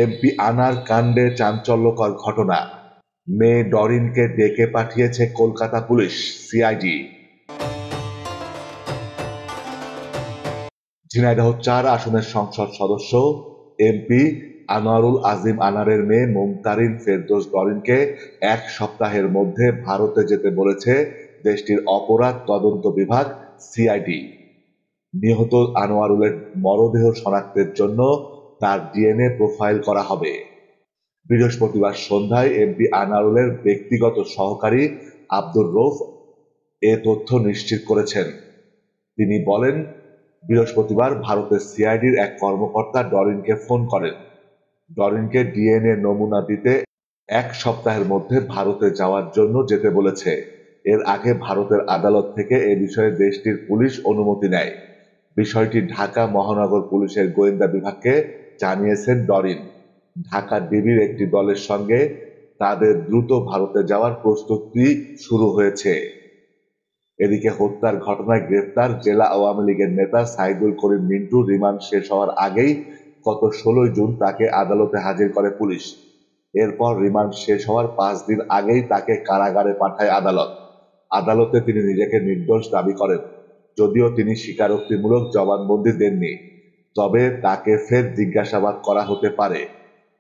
MP আনার কাণ্ডে চাঞ্চল্যকর ঘটনা। মেয়ে ডরিনকে ডেকে পাঠিয়েছে কলকাতা পুলিশ, সিআইডি। ঝিনাইদহ ৪ আসনের সংসদ সদস্য এমপি আনোয়ারুল আজিম আনারের মেয়ে মুমতারিন ফেরদৌস ডরিনকে ১ সপ্তাহের মধ্যে ভারতে যেতে বলেছে দেশটির অপরাধ তদন্ত বিভাগ, সিআইডি। নিহত আনোয়ারুলের মরদেহ শনাক্তের জন্য তার ডিএনএ প্রোফাইল করা হবে। বৃহস্পতিবার সন্ধ্যায় এমপি আনোয়ারুলের ব্যক্তিগত সহকারী আব্দুর রউফ এ তথ্য নিশ্চিত করেছেন। তিনি বলেন, বৃহস্পতিবার ভারতের সিআইডির এক কর্মকর্তা ডরিনকে ফোন করেন। ডরিনকে ডিএনএ নমুনা দিতে ১ সপ্তাহের মধ্যে ভারতে যাওয়ার জন্য যেতে বলেছে। এর আগে ভারতের আদালত থেকে এ বিষয়ে দেশটির পুলিশ অনুমতি নেয়। বিষয়টি ঢাকা মহানগর পুলিশের গোয়েন্দা বিভাগকে জানিয়েছেন ডরিন। ঢাকা ডিবির একটি দলের সঙ্গে তাদের দ্রুত ভারতে যাওয়ার প্রস্তুতি শুরু হয়েছে। এদিকে হত্যার ঘটনায় গ্রেফতার জেলা আওয়ামী লীগের নেতা সাইদুল করিম মিন্টু রিমান্ড শেষ হওয়ার আগেই গত ১৬ জুন তাকে আদালতে হাজির করে পুলিশ। এরপর রিমান্ড শেষ হওয়ার ৫ দিন আগেই তাকে কারাগারে পাঠায় আদালত। আদালতে তিনি নিজেকে নির্দোষ দাবি করেন, যদিও তিনি স্বীকারোক্তিমূলক জবানবন্দি দেননি। তবে তাকে ফের জিজ্ঞাসাবাদ করা হতে পারে।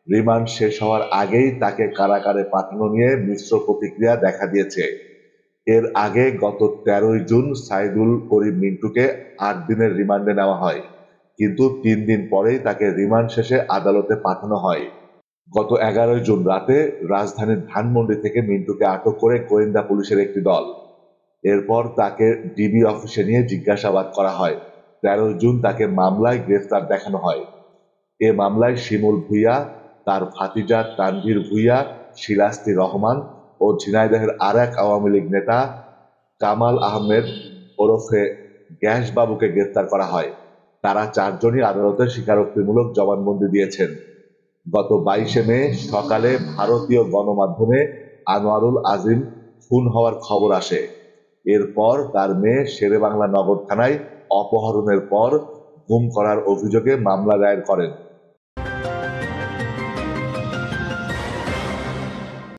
রিমান্ড শেষ হওয়ার আগেই তাকে কারাগারে পাঠানো নিয়ে মিশ্র প্রতিক্রিয়া দেখা দিয়েছে। এর আগে গত ১৩ জুন সাইদুল করিম মিন্টুকে ৮ দিনের রিমান্ডে নেওয়া হয়, কিন্তু ৩ দিন পরেই তাকে রিমান্ড শেষে আদালতে পাঠানো হয়। গত ১১ জুন রাতে রাজধানীর ধানমন্ডি থেকে মিন্টুকে আটক করে গোয়েন্দা পুলিশের একটি দল। এরপর তাকে ডিবি অফিসে নিয়ে জিজ্ঞাসাবাদ করা হয়। ১৩ জুন তাকে মামলায় গ্রেফতার দেখানো হয়। এ মামলায় শিমুল ভূঁইয়া, তার ভাতিজা তানভীর ভূঁইয়া, শিলাস্তি রহমান ও ঝিনাইদহের আরেক আওয়ামী লীগ নেতা কামাল আহমেদ ওরফে গ্যাস বাবুকে গ্রেফতার করা হয়। তারা ৪ জনই আদালতে স্বীকারোক্তিমূলক জবানবন্দি দিয়েছেন। গত ২২শে মে সকালে ভারতীয় গণমাধ্যমে আনোয়ারুল আজিম খুন হওয়ার খবর আসে। এরপর তার মেয়ে শেরেবাংলা নগর থানায় অপহরণের পর গুম করার অভিযোগে মামলা দায়ের করেন।